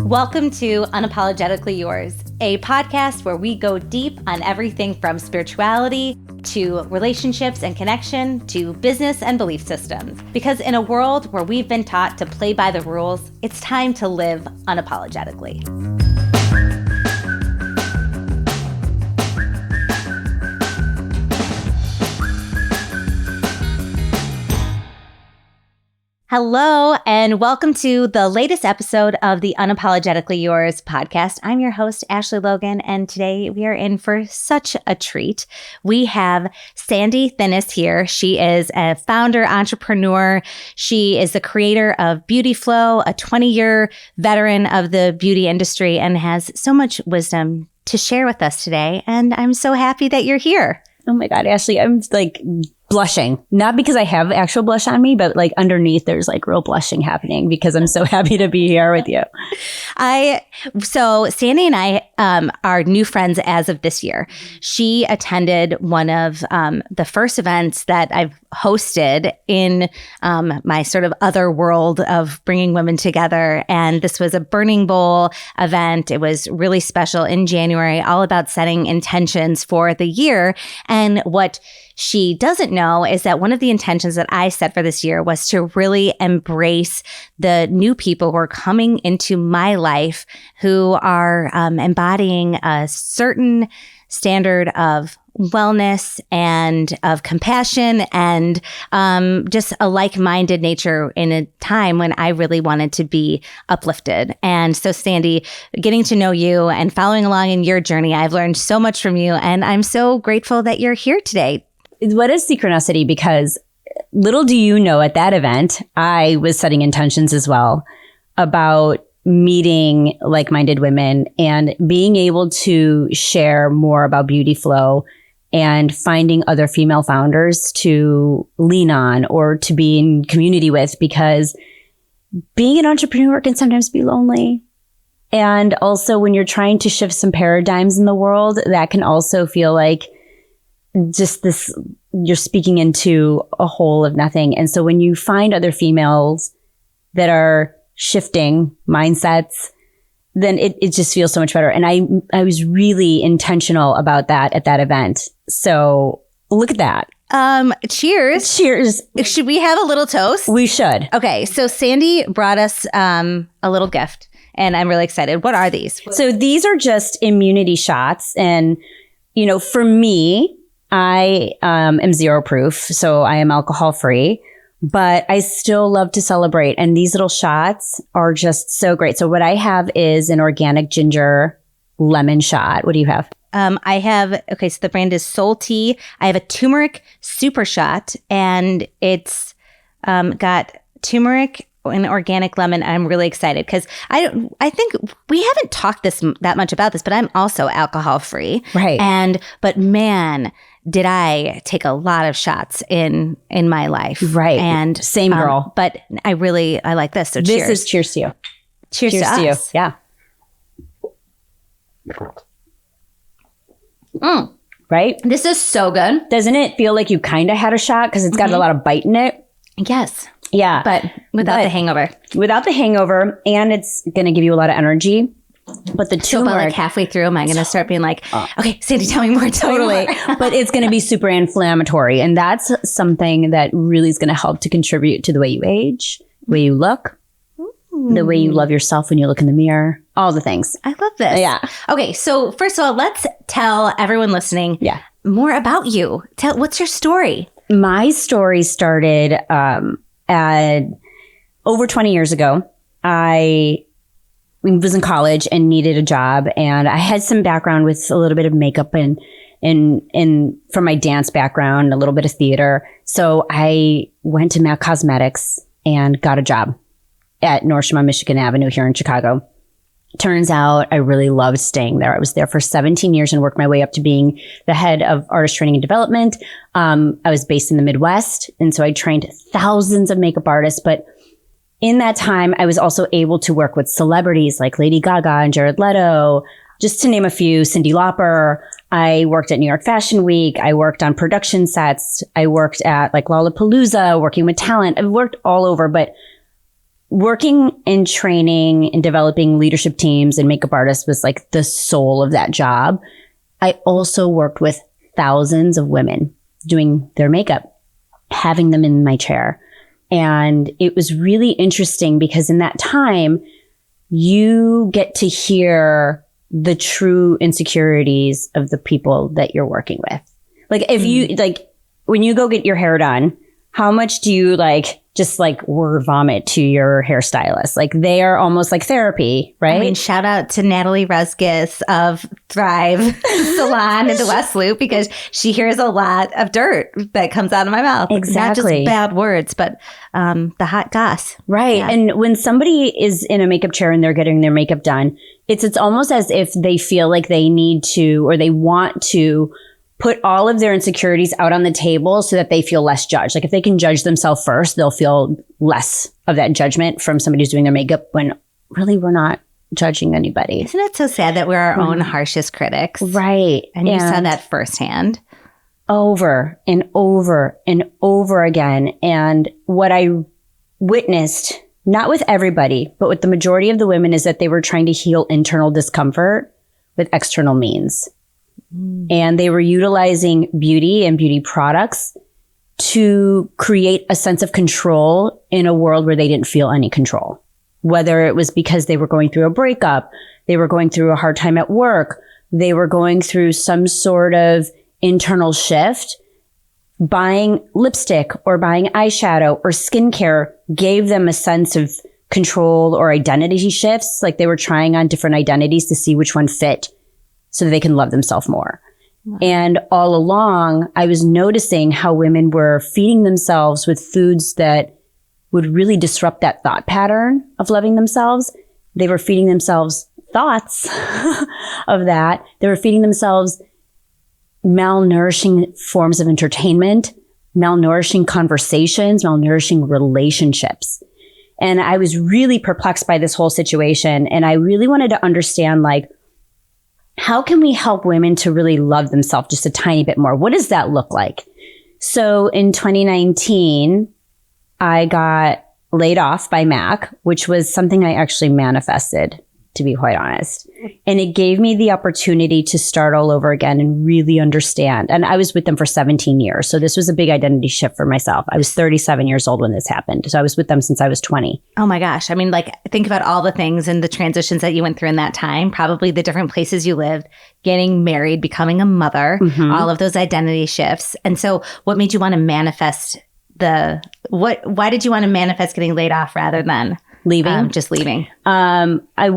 Welcome to Unapologetically Yours, a podcast where we go deep on everything from spirituality to relationships and connection to business and belief systems. Because in a world where we've been taught to play by the rules, it's time to live unapologetically. Hello, and welcome to the latest episode of the Unapologetically Yours podcast. I'm your host, Ashley Logan, and today we are in for such a treat. We have Sandy Thinnes here. She is a founder, entrepreneur. She is the creator of Beauty Flow, a 20-year veteran of the beauty industry, and has so much wisdom to share with us today. And I'm so happy that you're here. Oh my God, Ashley, I'm like blushing. Not because I have actual blush on me, but like underneath there's like real blushing happening because I'm so happy to be here with you. So Sandy and I are new friends as of this year. She attended one of the first events that I've hosted in my sort of other world of bringing women together. And this was a Burning Bowl event. It was really special in January, all about setting intentions for the year. And what she doesn't know is that one of the intentions that I set for this year was to really embrace the new people who are coming into my life who are embodying a certain standard of wellness and of compassion and just a like-minded nature in a time when I really wanted to be uplifted. And so, Sandy, getting to know you and following along in your journey, I've learned so much from you, and I'm so grateful that you're here today. What is synchronicity? Because little do you know, at that event, I was setting intentions as well about meeting like-minded women and being able to share more about Beauty Flow and finding other female founders to lean on or to be in community with, because being an entrepreneur can sometimes be lonely. And also when you're trying to shift some paradigms in the world, that can also feel like just this, you're speaking into a hole of nothing. And so when you find other females that are shifting mindsets, then it just feels so much better. And I was really intentional about that at that event. So look at that. Cheers. Cheers. Should we have a little toast? We should. Okay. So Sandy brought us a little gift, and I'm really excited. What are these? So these are just immunity shots. And, you know, for me, I am zero proof, so I am alcohol free, but I still love to celebrate. And these little shots are just so great. So what I have is an organic ginger lemon shot. What do you have? I have, so the brand is Soul Tea. I have a turmeric super shot, and it's got turmeric and organic lemon. I'm really excited because I think we haven't talked that much about this, but I'm also alcohol free. Right. But man, did I take a lot of shots in my life. Right. And same girl. But I like this. So cheers. This is cheers to you. Cheers to us. You. Yeah. Right? This is so good. Doesn't it feel like you kind of had a shot because it's got a lot of bite in it? Yes. Yeah. But without the hangover. Without the hangover, and it's going to give you a lot of energy. But the turmeric, so by like halfway through, am I going to start being like, okay, Sandy, tell me more. Totally. But it's going to be super inflammatory. And that's something that really is going to help to contribute to the way you age, the way you look, the way you love yourself when you look in the mirror, all the things. I love this. Yeah. Okay. So first of all, let's tell everyone listening more about you. What's your story? My story started over 20 years ago. I was in college and needed a job, and I had some background with a little bit of makeup and from my dance background, a little bit of theater. So I went to MAC Cosmetics and got a job at Nourishing on Michigan Avenue here in Chicago. Turns out I really loved staying there. I was there for 17 years and worked my way up to being the head of artist training and development. I was based in the Midwest, and so I trained thousands of makeup artists, but in that time, I was also able to work with celebrities like Lady Gaga and Jared Leto, just to name a few, Cyndi Lauper. I worked at New York Fashion Week. I worked on production sets. I worked at like Lollapalooza, working with talent. I've worked all over, but working in training and developing leadership teams and makeup artists was like the soul of that job. I also worked with thousands of women doing their makeup, having them in my chair. And it was really interesting because in that time, you get to hear the true insecurities of the people that you're working with. Like if you, like when you go get your hair done, how much do you like just like word vomit to your hairstylist? Like they are almost like therapy, right? I mean, shout out to Natalie Rusgis of Thrive Salon in the West Loop, because she hears a lot of dirt that comes out of my mouth. Exactly. Not just bad words, but the hot goss. Right. Yeah. And when somebody is in a makeup chair and they're getting their makeup done, it's almost as if they feel like they need to, or they want to put all of their insecurities out on the table so that they feel less judged. Like if they can judge themselves first, they'll feel less of that judgment from somebody who's doing their makeup, when really we're not judging anybody. Isn't it so sad that we're our own harshest critics? Right. And you saw that firsthand. Over and over and over again. And what I witnessed, not with everybody, but with the majority of the women, is that they were trying to heal internal discomfort with external means. And they were utilizing beauty and beauty products to create a sense of control in a world where they didn't feel any control. Whether it was because they were going through a breakup, they were going through a hard time at work, they were going through some sort of internal shift, buying lipstick or buying eyeshadow or skincare gave them a sense of control or identity shifts. Like they were trying on different identities to see which one fit, so that they can love themselves more. Wow. And all along, I was noticing how women were feeding themselves with foods that would really disrupt that thought pattern of loving themselves. They were feeding themselves thoughts of that. They were feeding themselves malnourishing forms of entertainment, malnourishing conversations, malnourishing relationships. And I was really perplexed by this whole situation. And I really wanted to understand, like, how can we help women to really love themselves just a tiny bit more? What does that look like? So in 2019, I got laid off by Mac, which was something I actually manifested, to be quite honest. And it gave me the opportunity to start all over again and really understand. And I was with them for 17 years. So this was a big identity shift for myself. I was 37 years old when this happened. So I was with them since I was 20. Oh my gosh. I mean, like, think about all the things and the transitions that you went through in that time, probably the different places you lived, getting married, becoming a mother, all of those identity shifts. And so what made you want to manifest why did you want to manifest getting laid off rather than leaving? Just leaving. I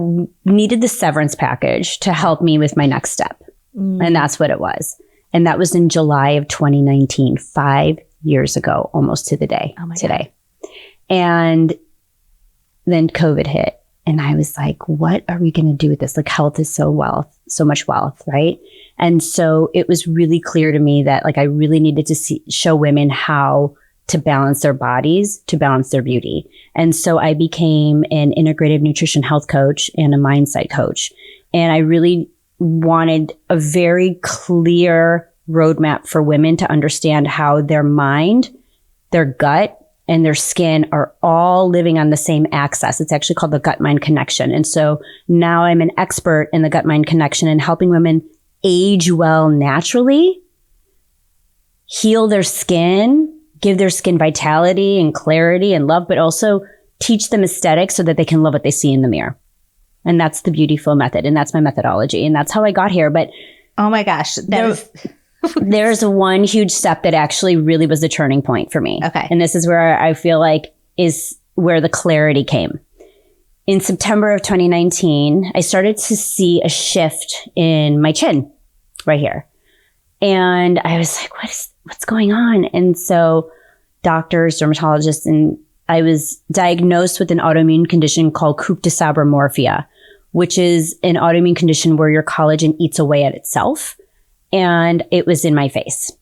needed the severance package to help me with my next step. And that's what it was. And that was in July of 2019, 5 years ago, almost to the day today. God. And then COVID hit. And I was like, what are we going to do with this? Like, health is so much wealth, right? And so it was really clear to me that, like, I really needed to show women how to balance their bodies, to balance their beauty. And so I became an integrative nutrition health coach and a mindset coach. And I really wanted a very clear roadmap for women to understand how their mind, their gut, and their skin are all living on the same axis. It's actually called the gut-mind connection. And so now I'm an expert in the gut-mind connection and helping women age well naturally, heal their skin, give their skin vitality and clarity and love, but also teach them aesthetics so that they can love what they see in the mirror. And that's the Beautiful method. And that's my methodology. And that's how I got here. But oh my gosh, there's one huge step that actually really was the turning point for me. Okay. And this is where I feel like is where the clarity came. In September of 2019, I started to see a shift in my chin right here. And I was like, what's going on? And so doctors, dermatologists, and I was diagnosed with an autoimmune condition called cryptosabromorphia, which is an autoimmune condition where your collagen eats away at itself. And it was in my face.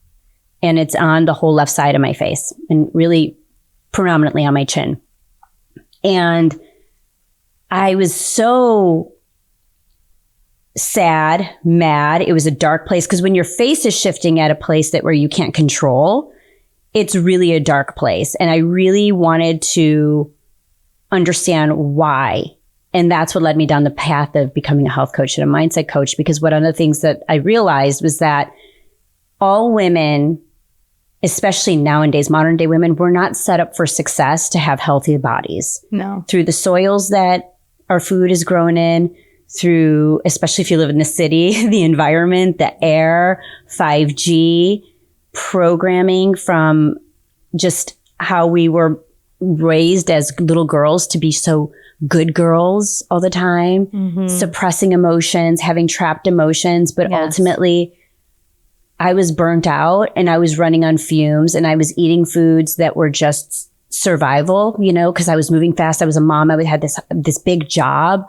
And it's on the whole left side of my face and really predominantly on my chin. And I was so sad, mad. It was a dark place because when your face is shifting at a place where you can't control, it's really a dark place. And I really wanted to understand why. And that's what led me down the path of becoming a health coach and a mindset coach, because one of the things that I realized was that all women, especially nowadays, modern day women, were not set up for success to have healthy bodies. No. Through the soils that our food is grown in, through, especially if you live in the city, the environment, the air, 5G, programming from just how we were raised as little girls to be so good girls all the time, suppressing emotions, having trapped emotions. But ultimately, I was burnt out and I was running on fumes and I was eating foods that were just survival, you know, because I was moving fast. I was a mom. I had this big job.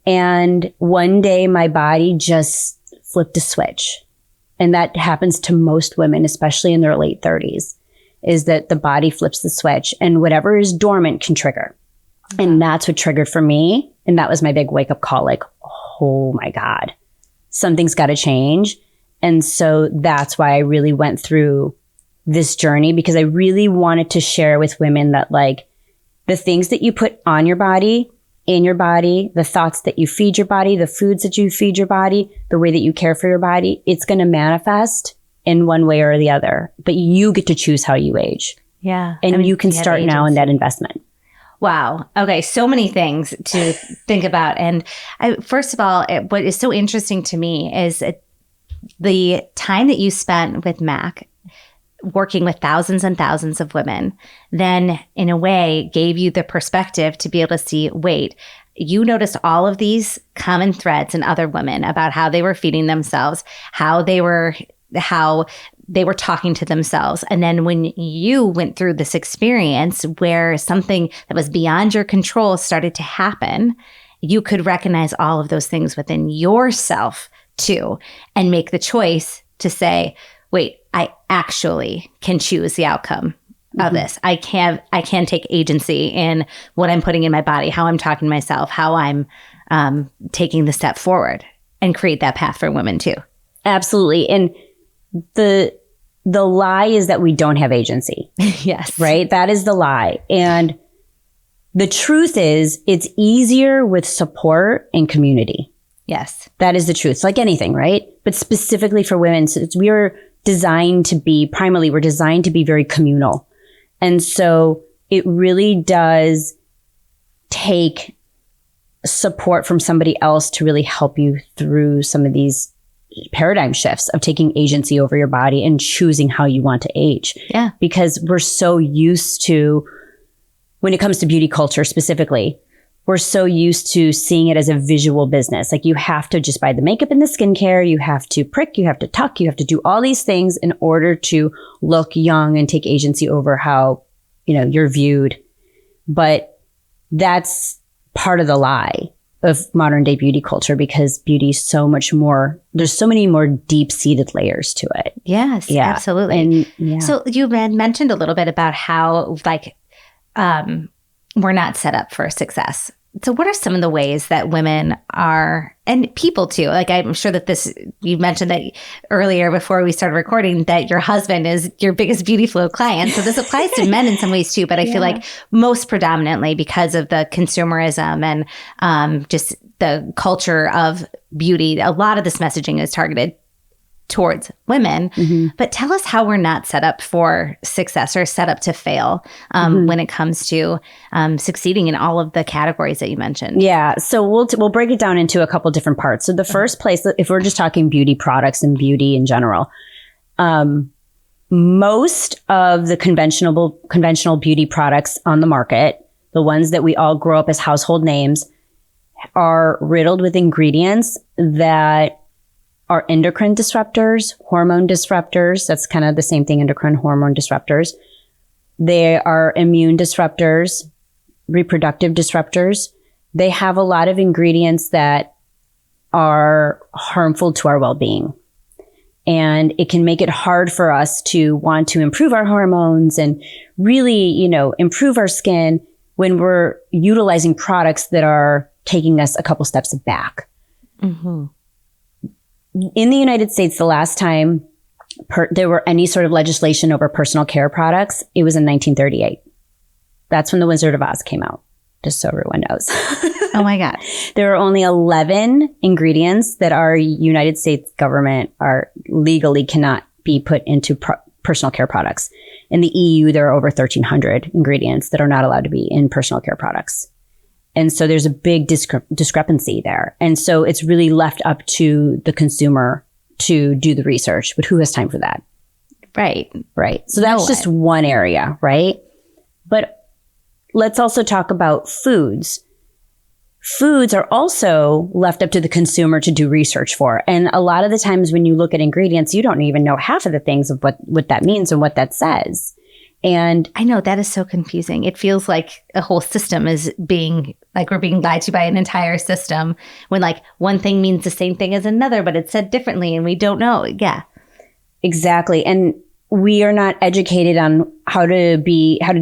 And one day my body just flipped a switch. And that happens to most women, especially in their late 30s, is that the body flips the switch and whatever is dormant can trigger. And that's what triggered for me. And that was my big wake up call. Like, oh my God, something's got to change. And so that's why I really went through this journey, because I really wanted to share with women that like the things that you put on your body, in your body, the thoughts that you feed your body, the foods that you feed your body, the way that you care for your body, it's going to manifest in one way or the other. But you get to choose how you age. Yeah. And you can start now in that investment. Wow. Okay. So many things to think about. And first of all, what is so interesting to me is the time that you spent with Mac working with thousands and thousands of women, then in a way gave you the perspective to be able to see, wait, you noticed all of these common threads in other women about how they were feeding themselves, how they were talking to themselves. And then when you went through this experience where something that was beyond your control started to happen, you could recognize all of those things within yourself too, and make the choice to say, wait, I actually can choose the outcome of this. I can take agency in what I'm putting in my body, how I'm talking to myself, how I'm taking the step forward, and create that path for women too. Absolutely. And the lie is that we don't have agency. Yes. Right? That is the lie. And the truth is it's easier with support and community. Yes. That is the truth. It's like anything, right? But specifically for women, we're designed to be very communal. And so it really does take support from somebody else to really help you through some of these paradigm shifts of taking agency over your body and choosing how you want to age. Yeah. Because we're so used to, when it comes to beauty culture specifically, we're so used to seeing it as a visual business. Like you have to just buy the makeup and the skincare, you have to prick, you have to tuck, you have to do all these things in order to look young and take agency over how, you're viewed. But that's part of the lie of modern day beauty culture, because beauty is so much more, there's so many more deep-seated layers to it. Yes, absolutely. And, yeah. So you had mentioned a little bit about how we're not set up for success. So what are some of the ways that women are, and people too, like I'm sure that you mentioned that earlier before we started recording that your husband is your biggest Beauty Flow client. So this applies to men in some ways too, but I feel like most predominantly because of the consumerism and just the culture of beauty, a lot of this messaging is targeted towards women. But tell us how we're not set up for success or set up to fail when it comes to succeeding in all of the categories that you mentioned. Yeah. So we'll break it down into a couple different parts. So the first place, if we're just talking beauty products and beauty in general, most of the conventional beauty products on the market, the ones that we all grow up as household names, are riddled with ingredients that are endocrine disruptors, hormone disruptors. That's kind of the same thing, endocrine hormone disruptors. They are immune disruptors, reproductive disruptors. They have a lot of ingredients that are harmful to our well-being. And it can make it hard for us to want to improve our hormones and really, improve our skin when we're utilizing products that are taking us a couple steps back. In the United States, the last time there were any sort of legislation over personal care products, it was in 1938. That's when The Wizard of Oz came out. just so everyone knows. Oh my God. There are only 11 ingredients that our United States government are legally cannot be put into personal care products. In the EU, there are over 1,300 ingredients that are not allowed to be in personal care products. And so there's a big discrepancy there. And so it's really left up to the consumer to do the research, but who has time for that? Right. Right. So that's just one area, right? But let's also talk about foods. Foods are also left up to the consumer to do research for. And a lot of the times when you look at ingredients, you don't even know half of the things of what that means and what that says. And I know that is so confusing. It feels like a whole system is being like we're being lied to by an entire system when like one thing means the same thing as another, but it's said differently and we don't know. Yeah, exactly. And we are not educated on how to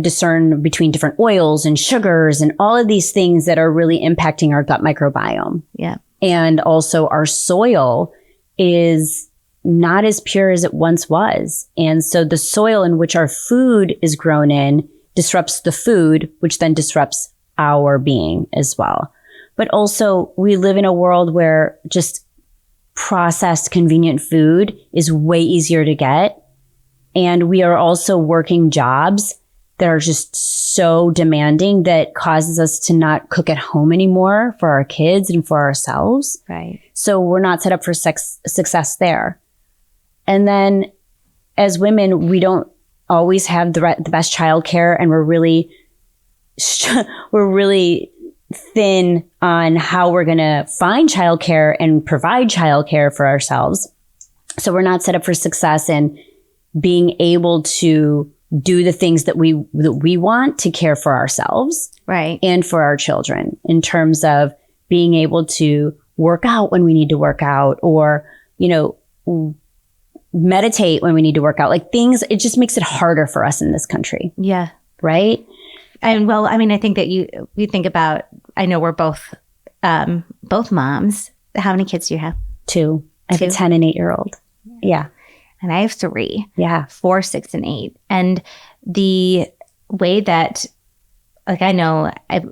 discern between different oils and sugars and all of these things that are really impacting our gut microbiome. Yeah. And also our soil is not as pure as it once was. And so the soil in which our food is grown in disrupts the food, which then disrupts our being as well. But also we live in a world where just processed, convenient food is way easier to get. And we are also working jobs that are just so demanding that causes us to not cook at home anymore for our kids and for ourselves. Right. So we're not set up for success there. And then as women, we don't always have the best childcare, and we're really thin on how we're going to find childcare and provide childcare for ourselves. So we're not set up for success in being able to do the things that we want to care for ourselves, right, and for our children, in terms of being able to work out when we need to work out, or meditate when we need to work out, like things. It just makes it harder for us in this country. Yeah. Right. And well, I mean, I think that we think about, I know we're both moms. How many kids do you have? 2. I have a 10 and 8-year-old. Yeah. And I have 3. Yeah. 4, 6, and 8. And the way that, like, I know I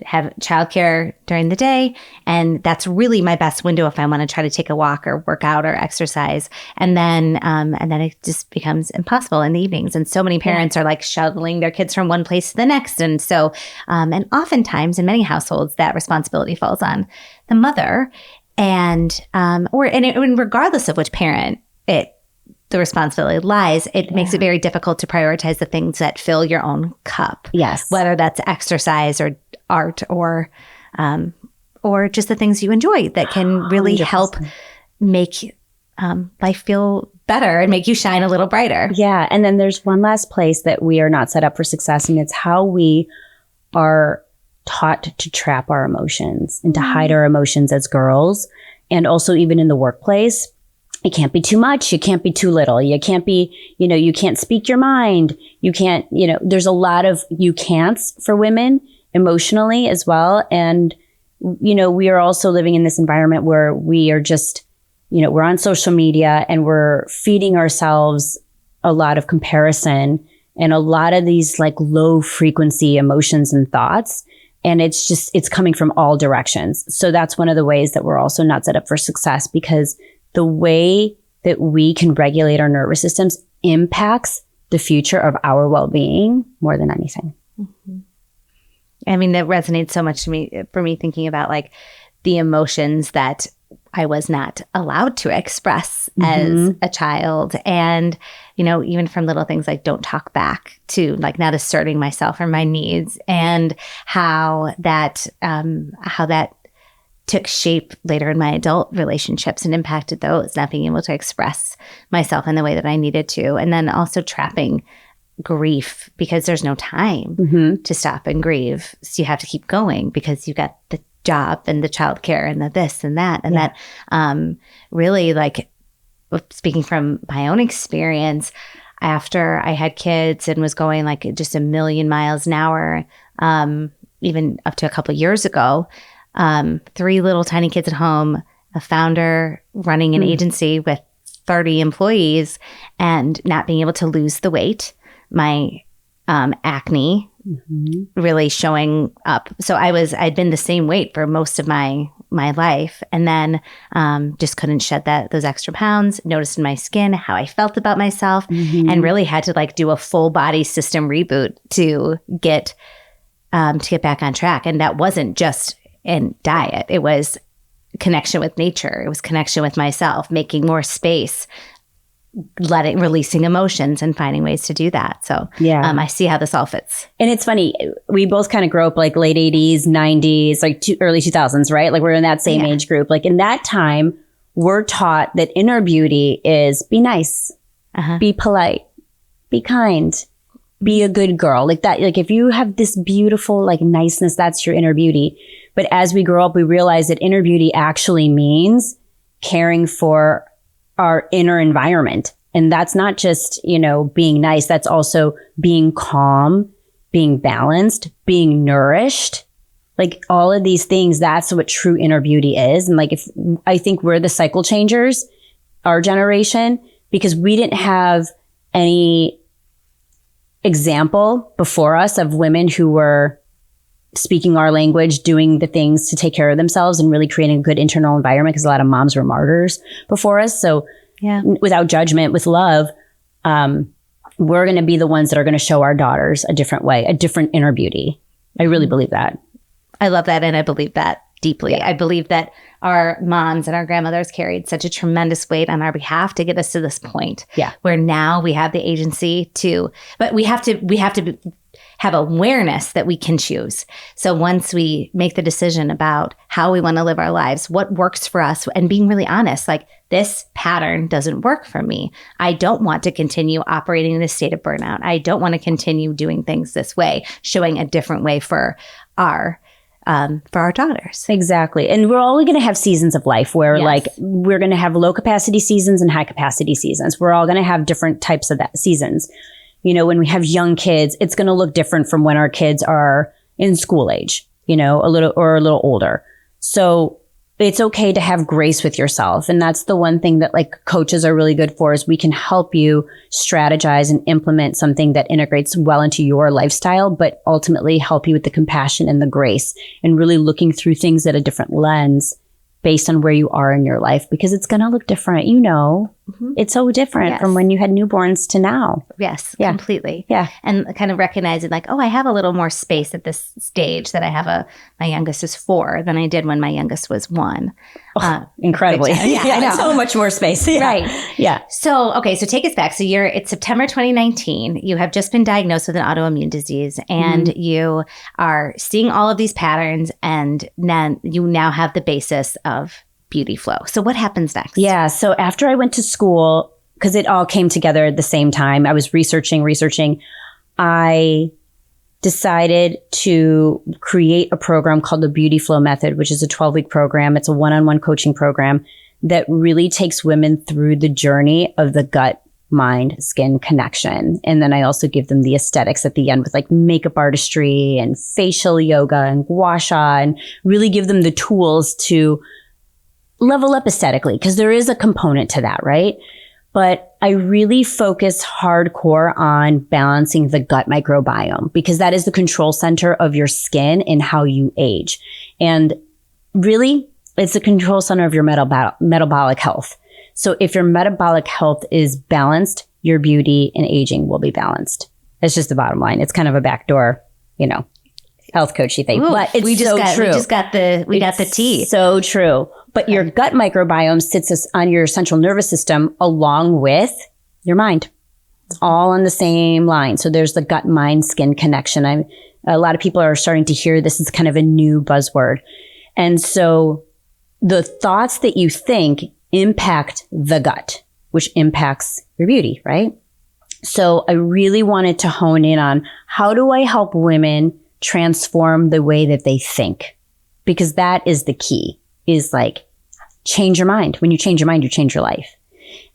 have childcare during the day, and that's really my best window if I want to try to take a walk or work out or exercise. And then it just becomes impossible in the evenings. And so many parents are like shuttling their kids from one place to the next. And so, and oftentimes in many households, that responsibility falls on the mother, and regardless of which parent the responsibility lies, it makes it very difficult to prioritize the things that fill your own cup. Yes. Whether that's exercise or art or just the things you enjoy that can really 100%. help make life feel better and make you shine a little brighter. Yeah. And then there's one last place that we are not set up for success, and it's how we are taught to trap our emotions and to hide our emotions as girls, and also even in the workplace. It can't be too much. You can't be too little. You can't be, you can't speak your mind. You can't, there's a lot of you can'ts for women emotionally as well. And, we are also living in this environment where we are just, we're on social media and we're feeding ourselves a lot of comparison and a lot of these like low frequency emotions and thoughts. And it's coming from all directions. So that's one of the ways that we're also not set up for success, because the way that we can regulate our nervous systems impacts the future of our well-being more than anything. Mm-hmm. I mean, that resonates so much for me thinking about like the emotions that I was not allowed to express as a child. And, even from little things like don't talk back to like not asserting myself or my needs, and how that took shape later in my adult relationships and impacted those, not being able to express myself in the way that I needed to. And then also trapping grief because there's no time to stop and grieve. So you have to keep going because you got the job and the childcare and the this and that. And that really, like, speaking from my own experience, after I had kids and was going like just a million miles an hour, even up to a couple of years ago, 3 little tiny kids at home, a founder running an agency with 30 employees, and not being able to lose the weight, my acne really showing up. So I'd been the same weight for most of my life, and then just couldn't shed those extra pounds, noticed in my skin how I felt about myself, and really had to like do a full body system reboot to get back on track. And that wasn't just in diet. It was connection with nature. It was connection with myself, making more space, releasing emotions and finding ways to do that. So I see how this all fits. And it's funny, we both kind of grew up like late 80s, 90s, like early 2000s, right? Like we're in that same age group. Like in that time, we're taught that inner beauty is be nice, be polite, be kind, be a good girl. Like that, like if you have this beautiful like niceness, that's your inner beauty. But as we grow up, we realize that inner beauty actually means caring for our inner environment. And that's not just, being nice. That's also being calm, being balanced, being nourished. Like all of these things, that's what true inner beauty is. And like, I think we're the cycle changers, our generation, because we didn't have any example before us of women who were speaking our language, doing the things to take care of themselves and really creating a good internal environment, because a lot of moms were martyrs before us. So without judgment, with love, we're going to be the ones that are going to show our daughters a different way, a different inner beauty. I really believe that. I love that. And I believe that deeply. I believe that our moms and our grandmothers carried such a tremendous weight on our behalf to get us to this point where now we have the agency but we have to have awareness that we can choose. So once we make the decision about how we want to live our lives, what works for us, and being really honest, like this pattern doesn't work for me. I don't want to continue operating in a state of burnout. I don't want to continue doing things this way, showing a different way for our daughters. Exactly. And we're all going to have seasons of life where like we're going to have low capacity seasons and high capacity seasons. We're all going to have different types of that seasons. When we have young kids, it's going to look different from when our kids are in school age, a little older. So it's okay to have grace with yourself. And that's the one thing that like coaches are really good for, is we can help you strategize and implement something that integrates well into your lifestyle, but ultimately help you with the compassion and the grace and really looking through things at a different lens based on where you are in your life, because it's going to look different. It's so different from when you had newborns to now. Yes, completely. Yeah. And kind of recognizing like, I have a little more space at this stage that I have my youngest is 4 than I did when my youngest was 1. Incredibly. I know. So much more space. Right. Yeah. So, so take us back. So it's September 2019. You have just been diagnosed with an autoimmune disease, and you are seeing all of these patterns, and then you now have the basis of Beauty Flow. So what happens next? Yeah. So after I went to school, because it all came together at the same time, I was researching. I decided to create a program called the Beauty Flow Method, which is a 12-week program. It's a one-on-one coaching program that really takes women through the journey of the gut, mind, skin connection. And then I also give them the aesthetics at the end with like makeup artistry and facial yoga and gua sha, and really give them the tools to level up aesthetically, because there is a component to that, right? But I really focus hardcore on balancing the gut microbiome, because that is the control center of your skin and how you age. And really, it's the control center of your metabolic health. So if your metabolic health is balanced, your beauty and aging will be balanced. That's just the bottom line. It's kind of a backdoor, health coachy thing, but it's true. We got the tea. So true. But your gut microbiome sits on your central nervous system along with your mind. It's all on the same line. So there's the gut, mind, skin connection. A lot of people are starting to hear this is kind of a new buzzword. And so the thoughts that you think impact the gut, which impacts your beauty, right? So I really wanted to hone in on how do I help women transform the way that they think? Because that is the key, is like change your mind. When you change your mind, you change your life.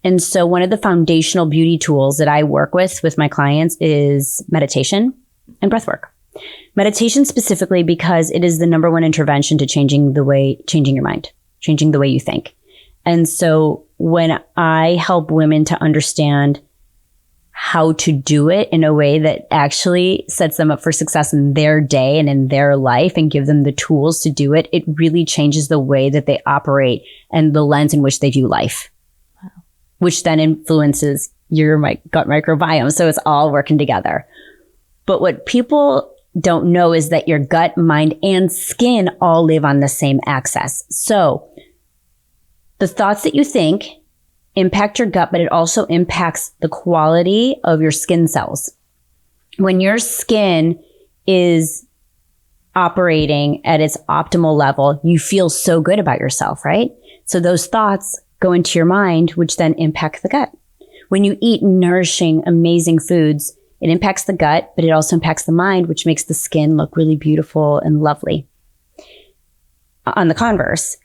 And so one of the foundational beauty tools that I work with my clients is meditation and breathwork. Meditation specifically because it is the number one intervention to changing your mind, changing the way you think. And so when I help women to understand how to do it in a way that actually sets them up for success in their day and in their life and give them the tools to do it, it really changes the way that they operate and the lens in which they view life, which then influences your gut microbiome. So it's all working together. But what people don't know is that your gut, mind, and skin all live on the same axis. So the thoughts that you think impact your gut, but it also impacts the quality of your skin cells. When your skin is operating at its optimal level, you feel so good about yourself, right? So those thoughts go into your mind, which then impact the gut. When you eat nourishing, amazing foods, it impacts the gut, but it also impacts the mind, which makes the skin look really beautiful and lovely. On the converse,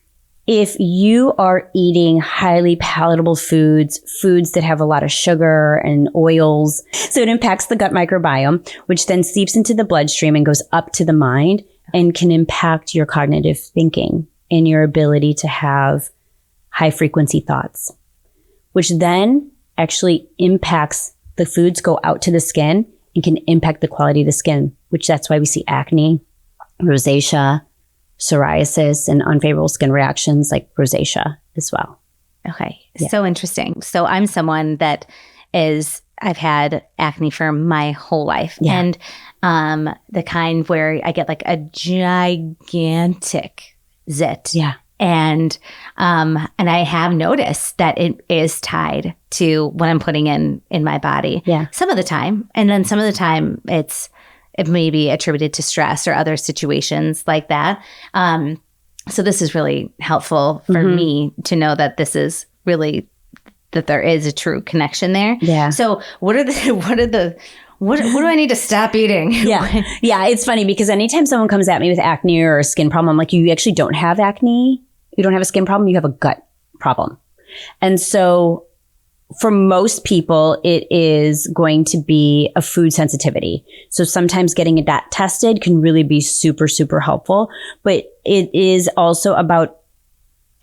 if you are eating highly palatable foods that have a lot of sugar and oils, so it impacts the gut microbiome, which then seeps into the bloodstream and goes up to the mind and can impact your cognitive thinking and your ability to have high frequency thoughts, which then actually impacts the foods go out to the skin and can impact the quality of the skin, which that's why we see acne, rosacea, psoriasis, and unfavorable skin reactions like rosacea as well. Okay. Yeah. So interesting. So I'm someone that I've had acne for my whole life. Yeah. And the kind where I get like a gigantic zit. Yeah. And I have noticed that it is tied to what I'm putting in my body. Yeah. Some of the time. And then some of the time it may be attributed to stress or other situations like that. So this is really helpful for me to know that this is really, that there is a true connection there. Yeah. So what do I need to stop eating? Yeah. Yeah. It's funny because anytime someone comes at me with acne or a skin problem, I'm like, you actually don't have acne. You don't have a skin problem. You have a gut problem. And so for most people, it is going to be a food sensitivity. So sometimes getting that tested can really be super, super helpful. But it is also about,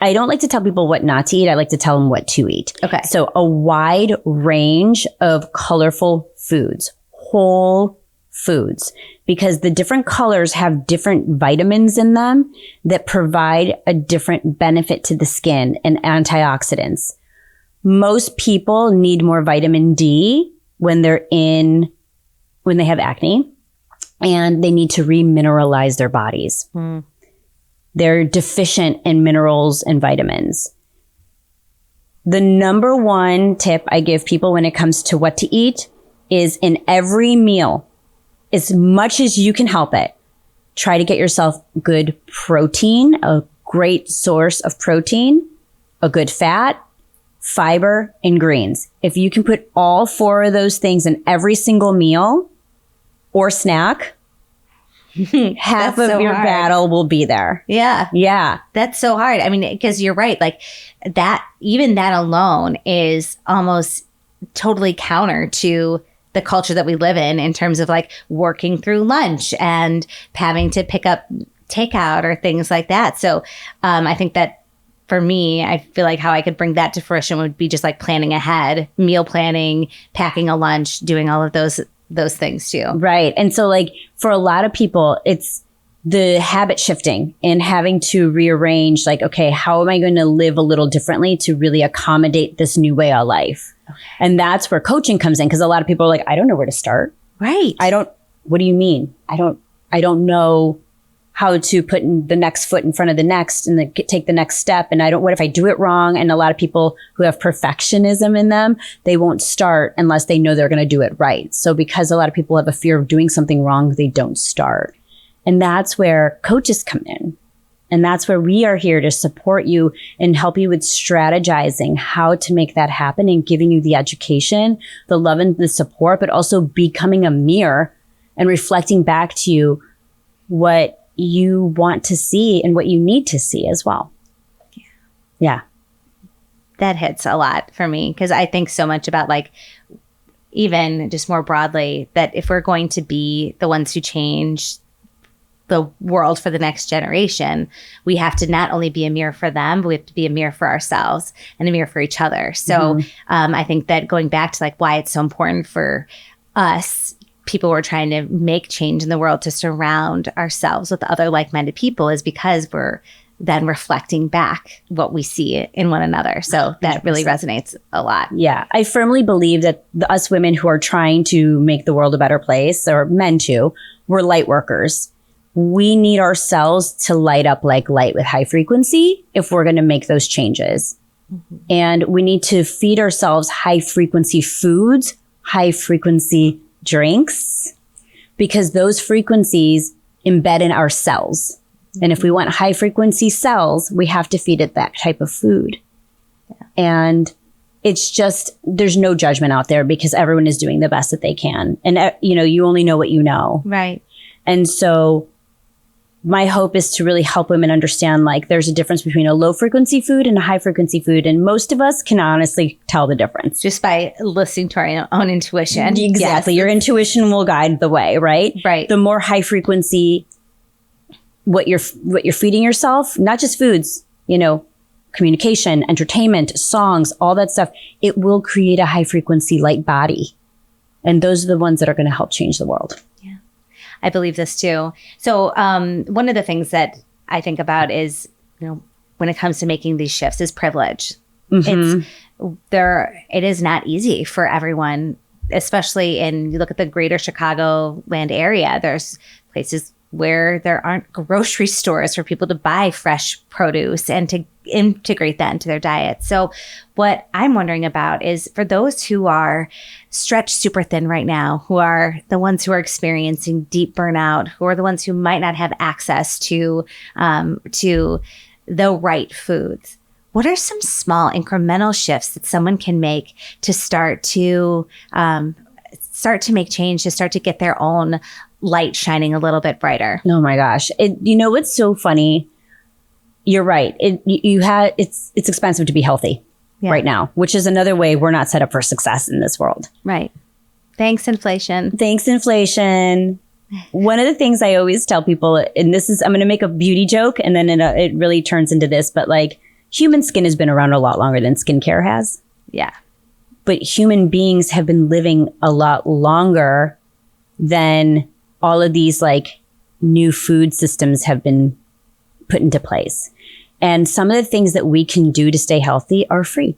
I don't like to tell people what not to eat. I like to tell them what to eat. Okay. So a wide range of colorful foods, whole foods, because the different colors have different vitamins in them that provide a different benefit to the skin and antioxidants. Most people need more vitamin D when they have acne, and they need to remineralize their bodies. They're deficient in minerals and vitamins. The number one tip I give people when it comes to what to eat is in every meal, as much as you can help it, try to get yourself good protein, a great source of protein, a good fat, fiber, and greens. If you can put all four of those things in every single meal or snack, half of your battle will be there. Yeah. Yeah. That's so hard. I mean, because you're right. Like that, even that alone is almost totally counter to the culture that we live in terms of like working through lunch and having to pick up takeout or things like that. So I think that for me, I feel like how I could bring that to fruition would be just like planning ahead, meal planning, packing a lunch, doing all of those things too. Right. And so like for a lot of people, it's the habit shifting and having to rearrange like, okay, how am I going to live a little differently to really accommodate this new way of life? Okay. And that's where coaching comes in, because a lot of people are like, I don't know where to start. Right. What do you mean? I don't know how to put the next foot in front of the next and take the next step. And what if I do it wrong? And a lot of people who have perfectionism in them, they won't start unless they know they're going to do it right. So because a lot of people have a fear of doing something wrong, they don't start. And that's where coaches come in. And that's where we are here to support you and help you with strategizing how to make that happen and giving you the education, the love and the support, but also becoming a mirror and reflecting back to you what you want to see and what you need to see as well. Yeah. That hits a lot for me, because I think so much about like, even just more broadly, that if we're going to be the ones who change the world for the next generation, we have to not only be a mirror for them, but we have to be a mirror for ourselves and a mirror for each other. So I think that going back to like why it's so important for us, people who are trying to make change in the world, to surround ourselves with other like-minded people, is because we're then reflecting back what we see in one another. So that 100%. Really resonates a lot. Yeah. I firmly believe that us women who are trying to make the world a better place, or men too, we're light workers. We need ourselves to light up like light with high frequency if we're going to make those changes. And we need to feed ourselves high frequency foods, high frequency drinks, because those frequencies embed in our cells. And if we want high frequency cells, we have to feed it that type of food. Yeah. And it's just, there's no judgment out there because everyone is doing the best that they can. And, you only know what you know. Right. And so my hope is to really help women understand, like, there's a difference between a low frequency food and a high frequency food. And most of us can honestly tell the difference. Just by listening to our own intuition. Exactly. Yes. Your intuition will guide the way, right? Right. The more high frequency, what you're feeding yourself, not just foods, communication, entertainment, songs, all that stuff, it will create a high frequency light body. And those are the ones that are going to help change the world. Yeah. I believe this too. So one of the things that I think about is, when it comes to making these shifts, is privilege. It is not easy for everyone, especially you look at the greater Chicagoland area. There's places where there aren't grocery stores for people to buy fresh produce and to integrate that into their diet. So what I'm wondering about is, for those who are stretched super thin right now, who are the ones who are experiencing deep burnout, who are the ones who might not have access to the right foods, what are some small incremental shifts that someone can make to start to make change, to start to get their own light shining a little bit brighter? Oh my gosh. It's so funny. You're right. It's expensive to be healthy right now, which is another way we're not set up for success in this world. Right. Thanks, inflation. One of the things I always tell people, and I'm going to make a beauty joke, and then it really turns into this, but like, human skin has been around a lot longer than skincare has. Yeah. But human beings have been living a lot longer than all of these like new food systems have been put into place. And some of the things that we can do to stay healthy are free.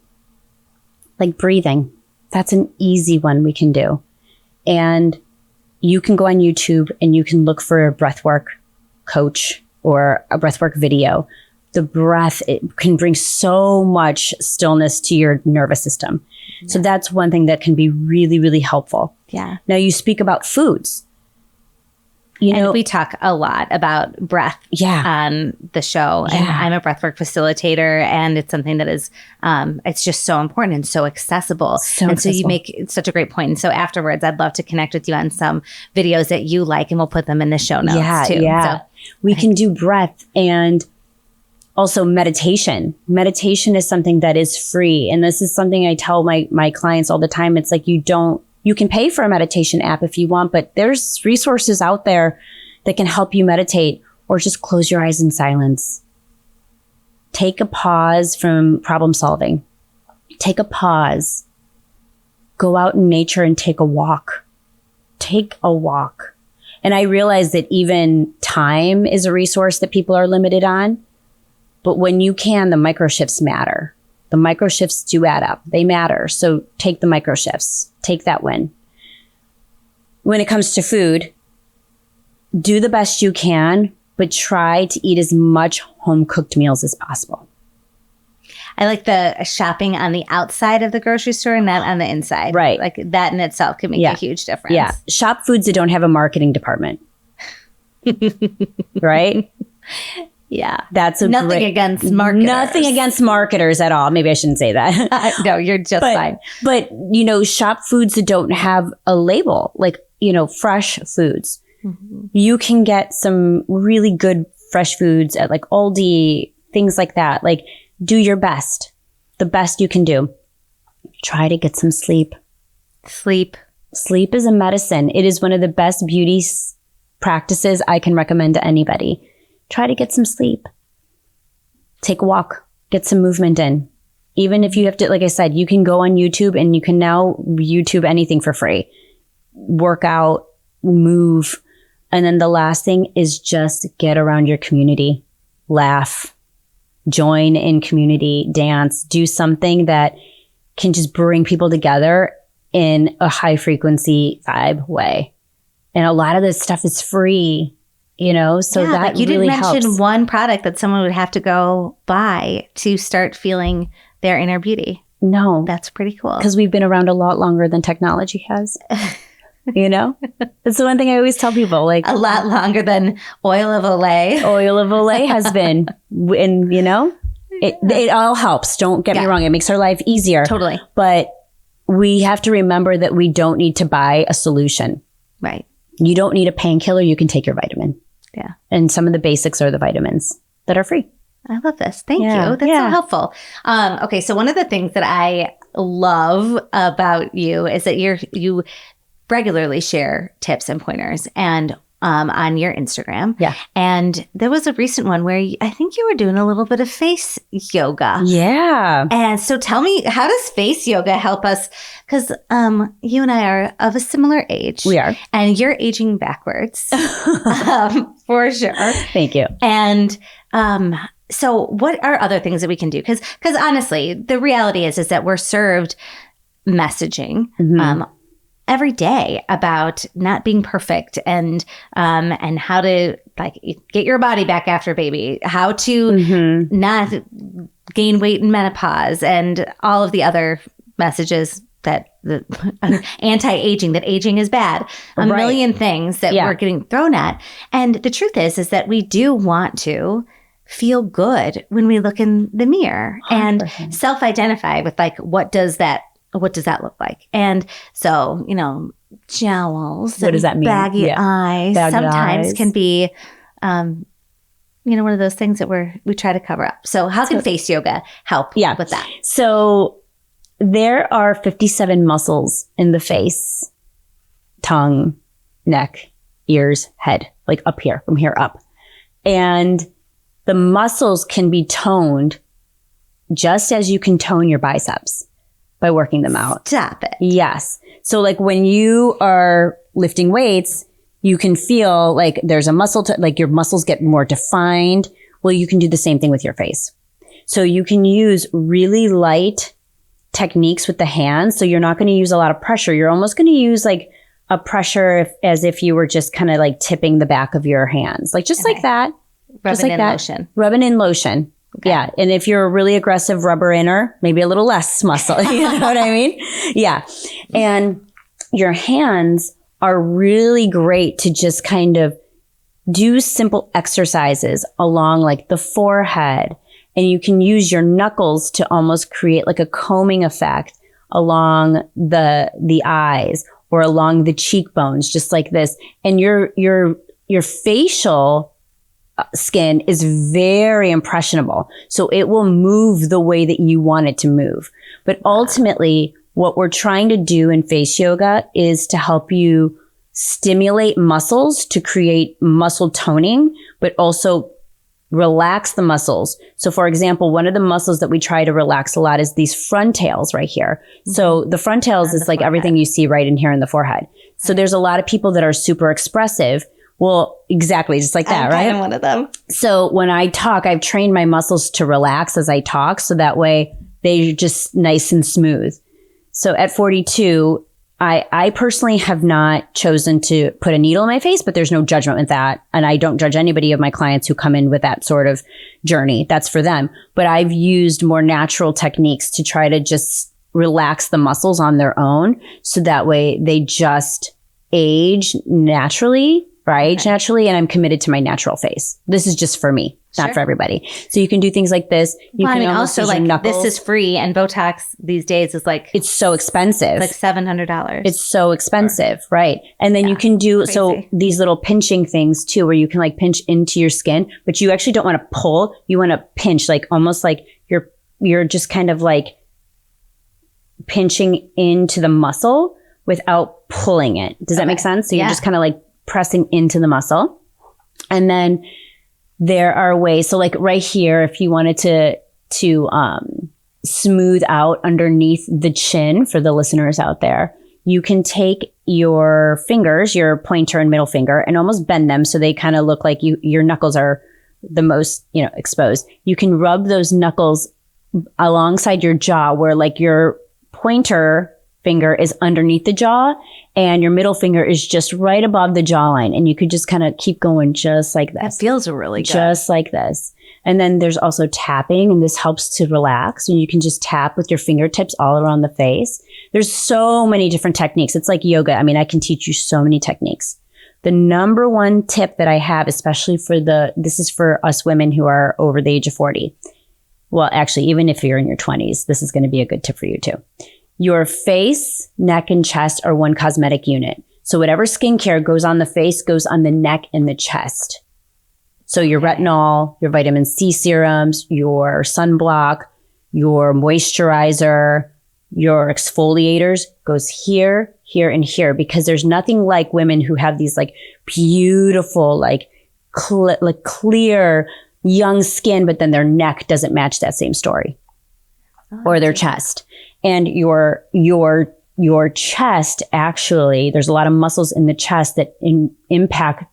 Like breathing. That's an easy one we can do. And you can go on YouTube and you can look for a breathwork coach or a breathwork video. The breath, it can bring so much stillness to your nervous system. Yeah. So that's one thing that can be really, really helpful. Yeah. Now you speak about foods. And we talk a lot about breath on the show. Yeah. And I'm a breathwork facilitator, and it's something that is, it's just so important and so accessible. So you make such a great point. And so afterwards, I'd love to connect with you on some videos that you like, and we'll put them in the show notes too. Yeah. So, we can do breath and also meditation. Meditation is something that is free. And this is something I tell my clients all the time. It's like, you can pay for a meditation app if you want, but there's resources out there that can help you meditate, or just close your eyes in silence. Take a pause from problem solving. Take a pause. Go out in nature and take a walk. Take a walk. And I realize that even time is a resource that people are limited on. But when you can, the micro shifts matter. The micro shifts do add up. They matter. So take the micro shifts. Take that win. When it comes to food, do the best you can, but try to eat as much home cooked meals as possible. I like the shopping on the outside of the grocery store and not on the inside. Right. Like that in itself can make a huge difference. Yeah. Shop foods that don't have a marketing department. Right? Yeah. That's nothing against marketers. Nothing against marketers at all. Maybe I shouldn't say that. No, you're just fine. But, shop foods that don't have a label, like, fresh foods. Mm-hmm. You can get some really good fresh foods at like Aldi, things like that. Like, do your best. The best you can do. Try to get some sleep. Sleep. Sleep is a medicine. It is one of the best beauty practices I can recommend to anybody. Try to get some sleep. Take a walk. Get some movement in. Even if you have to, like I said, you can go on YouTube and you can now YouTube anything for free. Work out, move. And then the last thing is just get around your community. Laugh. Join in community. Dance. Do something that can just bring people together in a high frequency vibe way. And a lot of this stuff is free. So that like you really didn't mention helps. one product that someone would have to go buy to start feeling their inner beauty. No. That's pretty cool. Because we've been around a lot longer than technology has. That's the one thing I always tell people. Like a lot longer than oil of Olay. Oil of Olay has been. And, it all helps. Don't get me wrong. It makes our life easier. Totally. But we have to remember that we don't need to buy a solution. Right. You don't need a painkiller. You can take your vitamin. Yeah. And some of the basics are the vitamins that are free. I love this. Thank you. That's so helpful. Okay. So one of the things that I love about you is that you regularly share tips and pointers and on your Instagram. Yeah. And there was a recent one where I think you were doing a little bit of face yoga. Yeah. And so tell me, how does face yoga help us? Because you and I are of a similar age. We are. And you're aging backwards for sure. Thank you. And so what are other things that we can do? Because honestly, the reality is that we're served messaging every day about not being perfect and how to get your body back after baby, how to not gain weight in menopause, and all of the other messages that the anti-aging, that aging is bad, a million things that we're getting thrown at. And the truth is that we do want to feel good when we look in the mirror 100%. And self-identify with what does that look like? And so, jowls, what does that mean? Baggy eyes sometimes can be, one of those things that we try to cover up. So how can face yoga help with that? So there are 57 muscles in the face, tongue, neck, ears, head, like up here, from here up. And the muscles can be toned just as you can tone your biceps by working them out. Stop it. Yes. So when you are lifting weights, you can feel like there's a muscle, your muscles get more defined. Well, you can do the same thing with your face. So you can use really light techniques with the hands. So you're not going to use a lot of pressure. You're almost going to use a pressure as if you were just kind of tipping the back of your hands, just like that. Rubbing in lotion. Rubbing in lotion. Okay. Yeah. And if you're a really aggressive rubber inner, maybe a little less muscle. You know what I mean? Yeah. And your hands are really great to just kind of do simple exercises along the forehead. And you can use your knuckles to almost create a combing effect along the eyes or along the cheekbones, just like this. And your facial skin is very impressionable. So it will move the way that you want it to move. But ultimately, what we're trying to do in face yoga is to help you stimulate muscles to create muscle toning, but also relax the muscles. So for example, one of the muscles that we try to relax a lot is these front tails right here. So the front tails is everything you see right in here in the forehead. So there's a lot of people that are super expressive. Well, exactly, just like that, right? I'm one of them. So when I talk, I've trained my muscles to relax as I talk, so that way they're just nice and smooth. So at 42, I personally have not chosen to put a needle in my face, but there's no judgment with that. And I don't judge anybody of my clients who come in with that sort of journey. That's for them. But I've used more natural techniques to try to just relax the muscles on their own, so that way they just age naturally. Age naturally, and I'm committed to my natural face. This is just for me, not for everybody. So you can do things like this. You can also this is free, and Botox these days is it's so expensive. $700. It's so expensive, right? And then you can do these little pinching things too, where you can pinch into your skin, but you actually don't want to pull. You want to pinch, almost you're just kind of pinching into the muscle without pulling it. Does that make sense? So you're just kind of pressing into the muscle. And then there are ways. So like right here, if you wanted to smooth out underneath the chin for the listeners out there, you can take your fingers, your pointer and middle finger, and almost bend them so they kind of look like your knuckles are the most, exposed. You can rub those knuckles alongside your jaw where like your pointer finger is underneath the jaw and your middle finger is just right above the jawline. And you could just kind of keep going just like this. That feels really good. Just like this. And then there's also tapping, and this helps to relax. And you can just tap with your fingertips all around the face. There's so many different techniques. It's like yoga. I mean, I can teach you so many techniques. The number one tip that I have, especially this is for us women who are over the age of 40. Well, actually, even if you're in your 20s, this is going to be a good tip for you too. Your face, neck, and chest are one cosmetic unit. So whatever skincare goes on the face goes on the neck and the chest. So your retinol, your vitamin C serums, your sunblock, your moisturizer, your exfoliators goes here, here, and here, because there's nothing like women who have these like beautiful, clear, young skin, but then their neck doesn't match that same story, or their chest. And your chest, actually, there's a lot of muscles in the chest that impact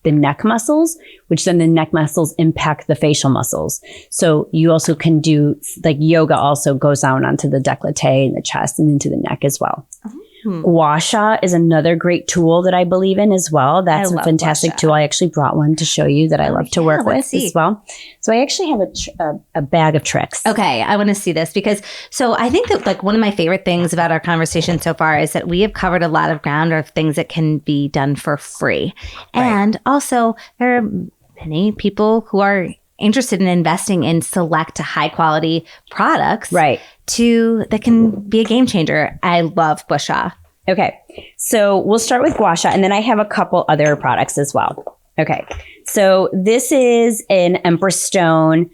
the neck muscles, which then the neck muscles impact the facial muscles. So you also can do, like, yoga also goes down onto the décolleté and the chest and into the neck as well. Gua sha is another great tool that I believe in as well. That's a fantastic tool. I actually brought one to show you that I love to work with as well. So I actually have a bag of tricks. Okay, I want to see this so I think that like one of my favorite things about our conversation so far is that we have covered a lot of ground of things that can be done for free. Right. And also there are many people who are interested in investing in select high quality products. Right. That can be a game changer. I love gua sha. Okay. So we'll start with gua sha, and then I have a couple other products as well. Okay. So this is an Empress stone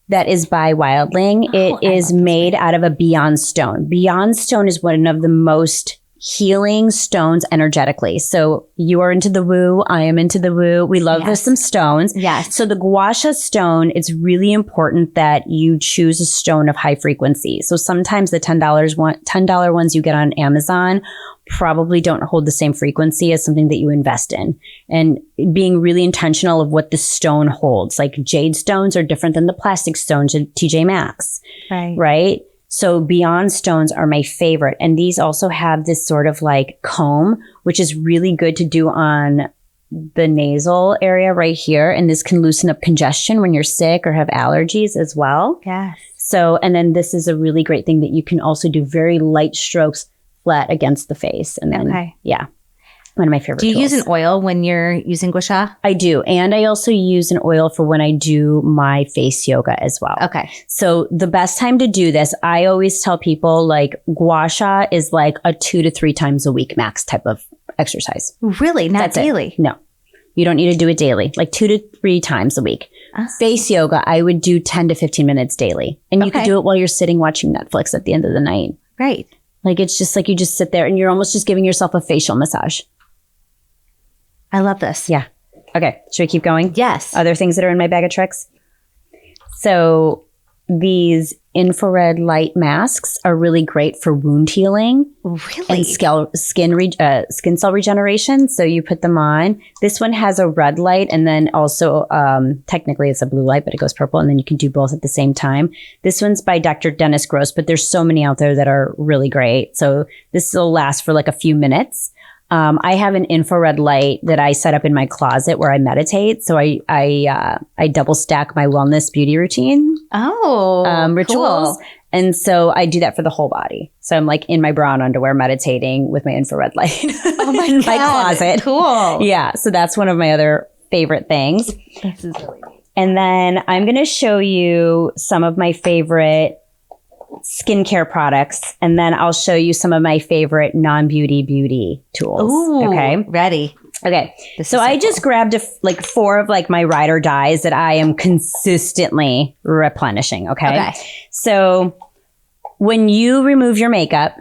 that is by Wildling. It is made out of a Beyond stone. Beyond stone is one of the most healing stones energetically. So you are into the woo. I am into the woo. We love some stones. Yes. So the gua sha stone, it's really important that you choose a stone of high frequency. So sometimes the $10 ones you get on Amazon probably don't hold the same frequency as something that you invest in. And being really intentional of what the stone holds. Like jade stones are different than the plastic stones at TJ Maxx. Right? So Beyond stones are my favorite. And these also have this sort of like comb, which is really good to do on the nasal area right here. And this can loosen up congestion when you're sick or have allergies as well. Yes. So, and then this is a really great thing that you can also do very light strokes flat against the face. And then, one of my favorite tools. Do you use an oil when you're using gua sha? I do. And I also use an oil for when I do my face yoga as well. Okay. So the best time to do this, I always tell people like gua sha is like a 2 to 3 times a week max type of exercise. Really? Not That's daily? It. No. You don't need to do it daily, like 2 to 3 times a week. Face yoga, I would do 10 to 15 minutes daily. And you could do it while you're sitting watching Netflix at the end of the night. Right. Like it's just like you just sit there and you're almost just giving yourself a facial massage. I love this. Yeah. Okay. Should we keep going? Yes. Other things that are in my bag of tricks. So these infrared light masks are really great for wound healing. Really? And skin cell regeneration. So you put them on. This one has a red light and then also technically it's a blue light, but it goes purple. And then you can do both at the same time. This one's by Dr. Dennis Gross, but there's so many out there that are really great. So this will last for like a few minutes. I have an infrared light that I set up in my closet where I meditate. So I double stack my wellness beauty routine. Rituals. Cool. And so I do that for the whole body. So I'm like in my bra and underwear meditating with my infrared light in my closet. Cool. Yeah. So that's one of my other favorite things. This is really neat. And then I'm going to show you some of my favorite skincare products, and then I'll show you some of my favorite beauty tools. Ooh, okay, ready. Okay, so I just grabbed 4 of like my ride or dies that I am consistently replenishing. Okay, so when you remove your makeup,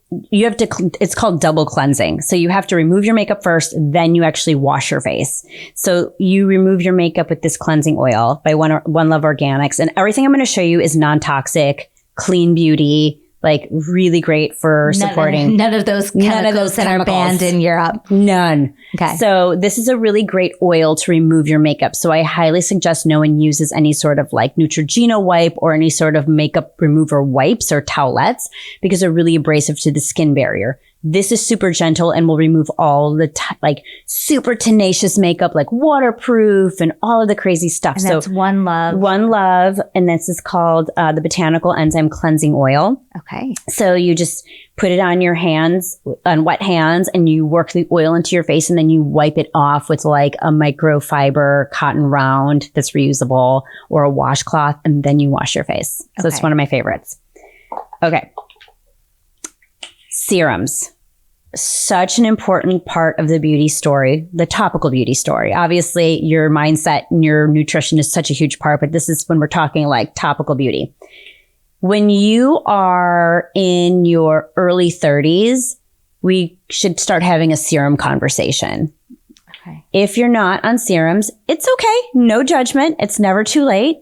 it's called double cleansing. So you have to remove your makeup first, then you actually wash your face. So you remove your makeup with this cleansing oil by One Love Organics. And everything I'm going to show you is non-toxic, clean beauty, like really great for supporting. None of those chemicals that are banned in Europe. None. Okay. So this is a really great oil to remove your makeup. So I highly suggest no one uses any sort of like Neutrogena wipe or any sort of makeup remover wipes or towelettes because they're really abrasive to the skin barrier. This is super gentle and will remove all the like super tenacious makeup, like waterproof and all of the crazy stuff. And that's One Love. One Love. And this is called the Botanical Enzyme Cleansing Oil. Okay. So you just put it on your hands, on wet hands, and you work the oil into your face and then you wipe it off with like a microfiber cotton round that's reusable or a washcloth, and then you wash your face. So it's one of my favorites. Okay. Serums. Such an important part of the beauty story, the topical beauty story. Obviously, your mindset and your nutrition is such a huge part, but this is when we're talking like topical beauty. When you are in your early 30s, we should start having a serum conversation. Okay. If you're not on serums, it's okay. No judgment. It's never too late.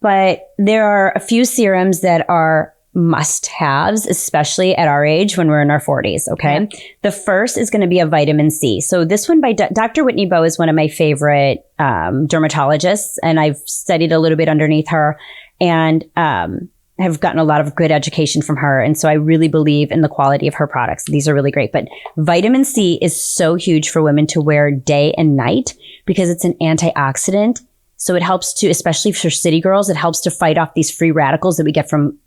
But there are a few serums that are must-haves, especially at our age when we're in our 40s, okay? Yeah. The first is going to be a vitamin C. So this one by Dr. Whitney Bowe is one of my favorite dermatologists, and I've studied a little bit underneath her and have gotten a lot of good education from her. And so I really believe in the quality of her products. These are really great. But vitamin C is so huge for women to wear day and night because it's an antioxidant. So it helps to, especially for city girls, it helps to fight off these free radicals that we get from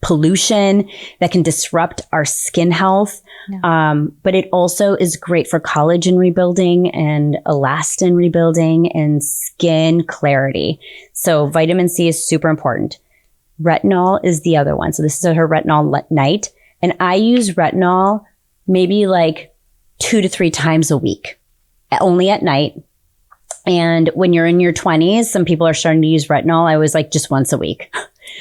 pollution that can disrupt our skin health. Yeah. But it also is great for collagen rebuilding and elastin rebuilding and skin clarity. So vitamin C is super important. Retinol is the other one. So this is her retinol night. And I use retinol maybe like 2 to 3 times a week, only at night. And when you're in your 20s, some people are starting to use retinol. I was like just once a week.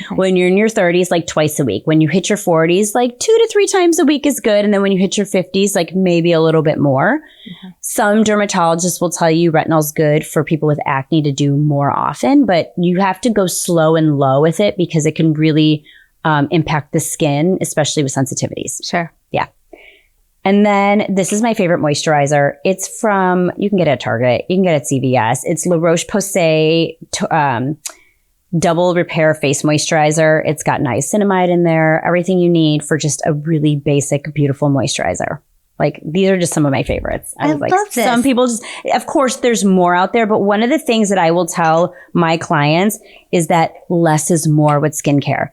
Okay. When you're in your 30s, like twice a week. When you hit your 40s, like 2 to 3 times a week is good. And then when you hit your 50s, like maybe a little bit more. Mm-hmm. Some dermatologists will tell you retinol's good for people with acne to do more often, but you have to go slow and low with it because it can really impact the skin, especially with sensitivities. Sure. Yeah. And then this is my favorite moisturizer. It's from, you can get it at Target, you can get it at CVS. It's La Roche-Posay Double Repair Face Moisturizer. It's got niacinamide in there, everything you need for just a really basic, beautiful moisturizer. Like, these are just some of my favorites. I like, love this. Some people just, of course, there's more out there, but one of the things that I will tell my clients is that less is more with skincare.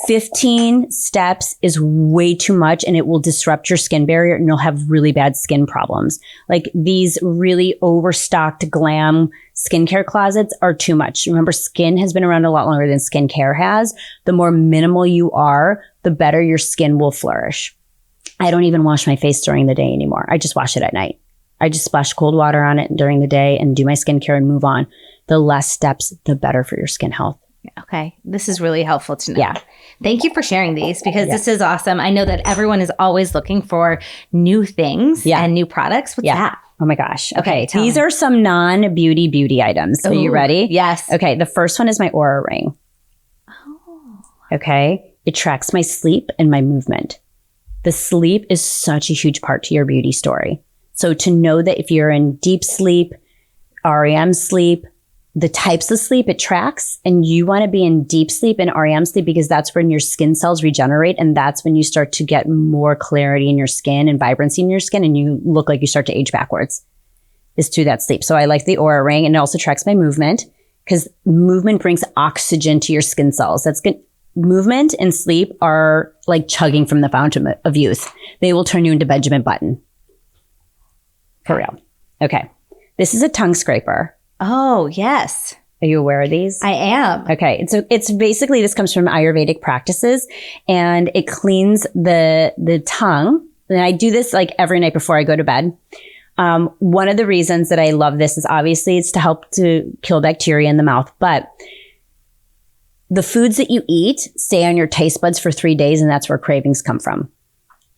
15 steps is way too much and it will disrupt your skin barrier and you'll have really bad skin problems. Like these really overstocked glam skincare closets are too much. Remember, skin has been around a lot longer than skincare has. The more minimal you are, the better your skin will flourish. I don't even wash my face during the day anymore. I just wash it at night. I just splash cold water on it during the day and do my skincare and move on. The less steps, the better for your skin health. Okay. This is really helpful to know. Yeah. Thank you for sharing these because this is awesome. I know that everyone is always looking for new things and new products. What's that? Oh my gosh. Okay. These are some non-beauty items. Are you ready? Yes. Okay. The first one is my Aura Ring. Oh. Okay. It tracks my sleep and my movement. The sleep is such a huge part to your beauty story. So to know that if you're in deep sleep, REM sleep, the types of sleep it tracks, and you want to be in deep sleep and REM sleep because that's when your skin cells regenerate and that's when you start to get more clarity in your skin and vibrancy in your skin and you look like you start to age backwards is through that sleep. So I like the Aura Ring, and it also tracks my movement because movement brings oxygen to your skin cells. That's good. Movement and sleep are like chugging from the fountain of youth. They will turn you into Benjamin Button. For real. Okay. This is a tongue scraper. Oh, yes. Are you aware of these? I am. Okay. So it's basically, this comes from Ayurvedic practices and it cleans the tongue. And I do this like every night before I go to bed. One of the reasons that I love this is obviously it's to help to kill bacteria in the mouth, but the foods that you eat stay on your taste buds for 3 days, and that's where cravings come from.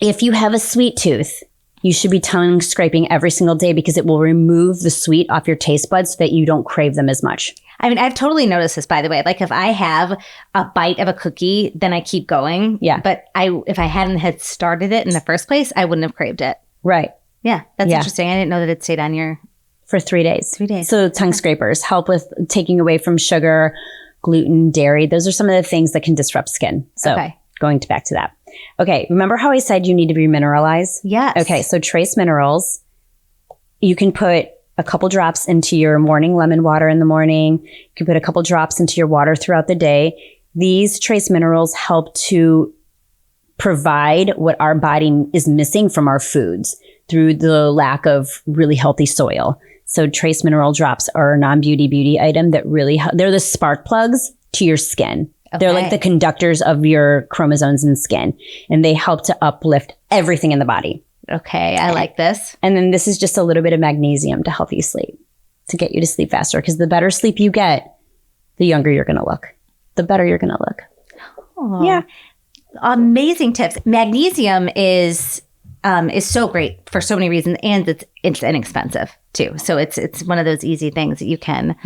If you have a sweet tooth, you should be tongue scraping every single day because it will remove the sweet off your taste buds so that you don't crave them as much. I mean, I've totally noticed this, by the way. Like if I have a bite of a cookie, then I keep going. Yeah. But if I hadn't had started it in the first place, I wouldn't have craved it. Right. Yeah. That's interesting. I didn't know that it stayed on your... For 3 days. 3 days. So tongue scrapers help with taking away from sugar, gluten, dairy. Those are some of the things that can disrupt skin. So going back to that. Okay. Remember how I said you need to remineralize? Yes. Okay. So trace minerals, you can put a couple drops into your morning lemon water in the morning. You can put a couple drops into your water throughout the day. These trace minerals help to provide what our body is missing from our foods through the lack of really healthy soil. So trace mineral drops are a non-beauty item that really, they're the spark plugs to your skin. Okay. They're like the conductors of your chromosomes and skin, and they help to uplift everything in the body. Okay, I like this. And then this is just a little bit of magnesium to help you sleep, to get you to sleep faster. Because the better sleep you get, the younger you're going to look. The better you're going to look. Oh, yeah. Amazing tips. Magnesium is so great for so many reasons, and it's inexpensive too. So it's one of those easy things that you can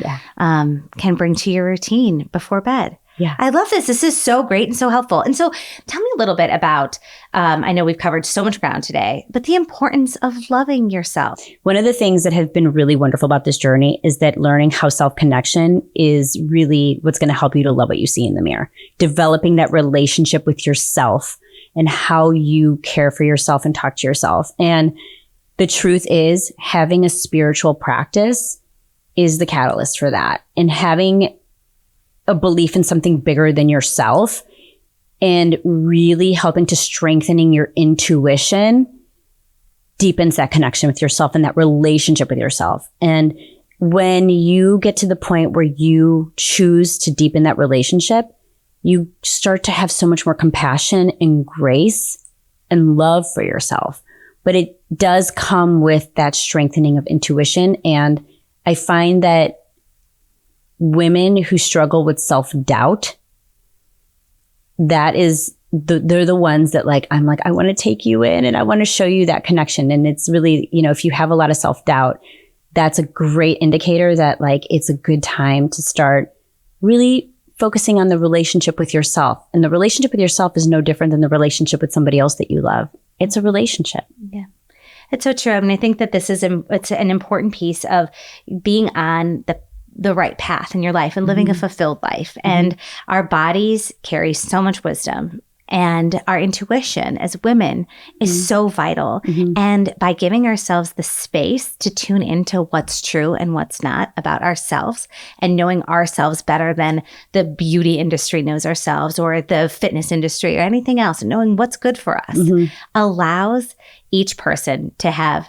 bring to your routine before bed. Yeah. I love this. This is so great and so helpful. And so tell me a little bit about, I know we've covered so much ground today, but the importance of loving yourself. One of the things that have been really wonderful about this journey is that learning how self-connection is really what's going to help you to love what you see in the mirror. Developing that relationship with yourself and how you care for yourself and talk to yourself. And the truth is, having a spiritual practice is the catalyst for that. And having a belief in something bigger than yourself and really helping to strengthening your intuition deepens that connection with yourself and that relationship with yourself. And when you get to the point where you choose to deepen that relationship, you start to have so much more compassion and grace and love for yourself. But it does come with that strengthening of intuition. And I find that women who struggle with self-doubt, they're the ones that I'm like, I want to take you in and I want to show you that connection. And it's really, if you have a lot of self-doubt, that's a great indicator that it's a good time to start really focusing on the relationship with yourself. And the relationship with yourself is no different than the relationship with somebody else that you love. It's a relationship. Yeah. It's so true. I mean, I think that it's an important piece of being on the right path in your life and living a fulfilled life. And our bodies carry so much wisdom, and our intuition as women is so vital. And by giving ourselves the space to tune into what's true and what's not about ourselves, and knowing ourselves better than the beauty industry knows ourselves or the fitness industry or anything else, and knowing what's good for us allows each person to have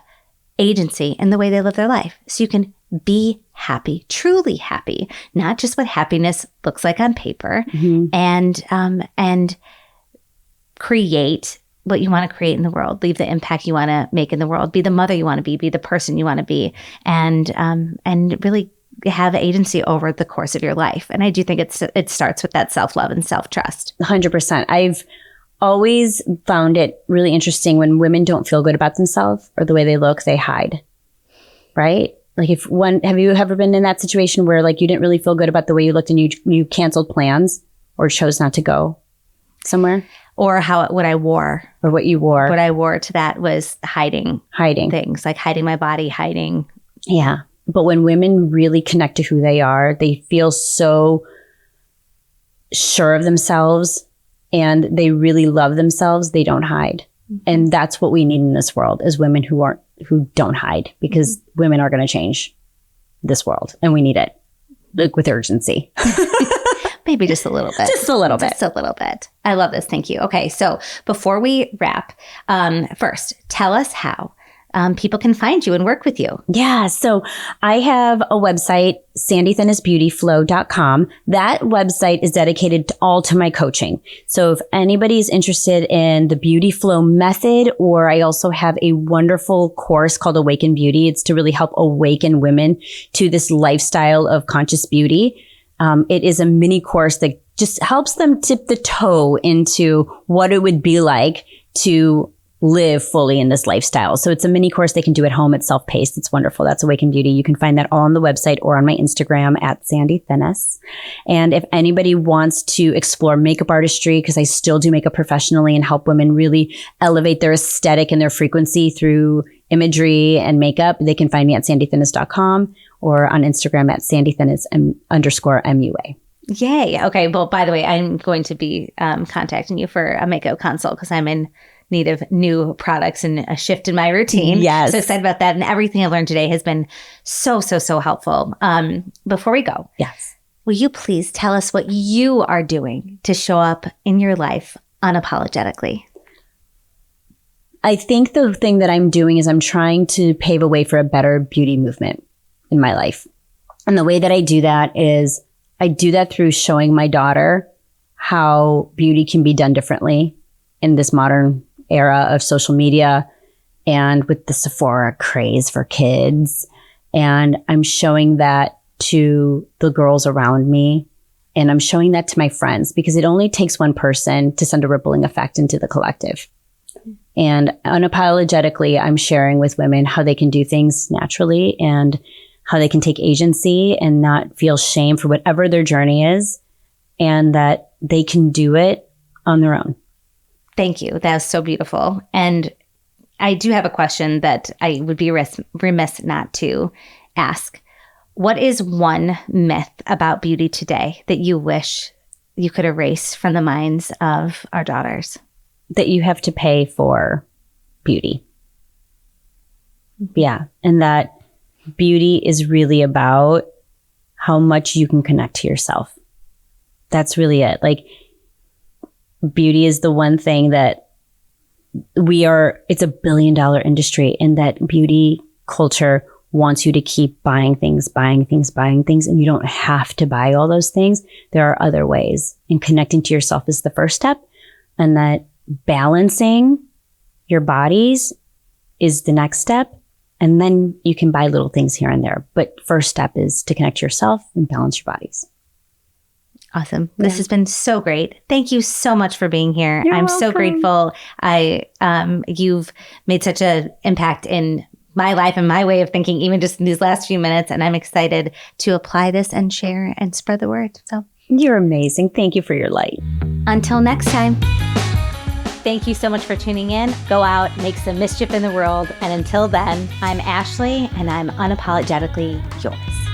agency in the way they live their life. So you can be happy, truly happy, not just what happiness looks like on paper, and create what you want to create in the world, leave the impact you want to make in the world, be the mother you want to be the person you want to be, and really have agency over the course of your life. And I do think it starts with that self-love and self-trust. 100%. I've always found it really interesting when women don't feel good about themselves or the way they look, they hide, right? Have you ever been in that situation where you didn't really feel good about the way you looked and you canceled plans or chose not to go somewhere? Or what I wore. Or what you wore. What I wore to that was hiding things, like hiding my body, hiding. Yeah. But when women really connect to who they are, they feel so sure of themselves and they really love themselves. They don't hide. And that's what we need in this world, is women who don't hide, because women are going to change this world and we need it with urgency. Maybe just a little bit. Just a little bit. Just a little bit. I love this. Thank you. Okay. So before we wrap, first, tell us how people can find you and work with you. Yeah. So I have a website, sandythennisbeautyflow.com. That website is dedicated to my coaching. So if anybody's interested in the Beauty Flow method, or I also have a wonderful course called Awaken Beauty. It's to really help awaken women to this lifestyle of conscious beauty. It is a mini course that just helps them tip the toe into what it would be like to live fully in this lifestyle. So it's a mini course they can do at home. It's self-paced. It's wonderful. That's Awaken Beauty. You can find that all on the website or on my Instagram at Sandy Thinnes. And if anybody wants to explore makeup artistry, because I still do makeup professionally and help women really elevate their aesthetic and their frequency through imagery and makeup, they can find me at sandythinnes.com or on Instagram at sandythinnes_MUA. Yay. Okay. Well, by the way, I'm going to be contacting you for a makeup consult because I'm in need of new products and a shift in my routine. Yes. So excited about that. And everything I've learned today has been so helpful. Before we go, Yes. will you please tell us what you are doing to show up in your life unapologetically? I think the thing that I'm doing is I'm trying to pave a way for a better beauty movement in my life. And the way that I do that is I do that through showing my daughter how beauty can be done differently in this modern era of social media and with the Sephora craze for kids. And I'm showing that to the girls around me. And I'm showing that to my friends because it only takes one person to send a rippling effect into the collective. And unapologetically, I'm sharing with women how they can do things naturally and how they can take agency and not feel shame for whatever their journey is, and that they can do it on their own. Thank you. That was so beautiful. And I do have a question that I would be remiss not to ask. What is one myth about beauty today that you wish you could erase from the minds of our daughters? That you have to pay for beauty. Yeah. And that beauty is really about how much you can connect to yourself. That's really it. Like, beauty is the one thing that it's a $1 billion industry, and that beauty culture wants you to keep buying things, and you don't have to buy all those things. There are other ways, and connecting to yourself is the first step, and that balancing your bodies is the next step. And then you can buy little things here and there. But first step is to connect to yourself and balance your bodies. Awesome. Yeah. This has been so great. Thank you so much for being here. I'm welcome. So grateful. You've made such an impact in my life and my way of thinking, even just in these last few minutes. And I'm excited to apply this and share and spread the word. So you're amazing. Thank you for your light. Until next time. Thank you so much for tuning in. Go out, make some mischief in the world. And until then, I'm Ashley, and I'm unapologetically yours.